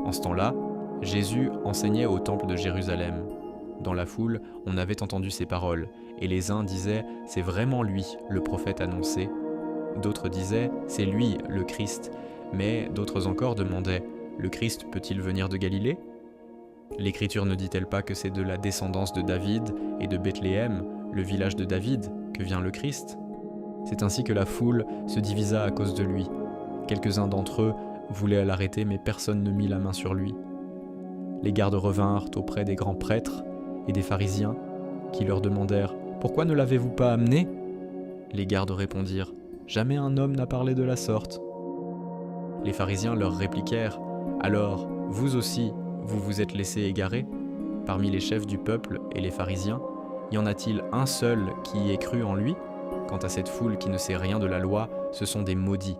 En ce temps-là, Jésus enseignait au temple de Jérusalem. Dans la foule, on avait entendu ces paroles, et les uns disaient « C'est vraiment lui, le prophète annoncé ». D'autres disaient « C'est lui, le Christ ». Mais d'autres encore demandaient « Le Christ peut-il venir de Galilée ?» L'Écriture ne dit-elle pas que c'est de la descendance de David et de Bethléem, le village de David, que vient le Christ ? C'est ainsi que la foule se divisa à cause de lui. Quelques-uns d'entre eux voulaient l'arrêter, mais personne ne mit la main sur lui. Les gardes revinrent auprès des grands prêtres et des pharisiens, qui leur demandèrent « Pourquoi ne l'avez-vous pas amené ?» Les gardes répondirent « Jamais un homme n'a parlé de la sorte. » Les pharisiens leur répliquèrent « Alors, vous aussi, vous vous êtes laissés égarer ? Parmi les chefs du peuple et les pharisiens, y en a-t-il un seul qui y ait cru en lui ? Quant à cette foule qui ne sait rien de la loi, ce sont des maudits.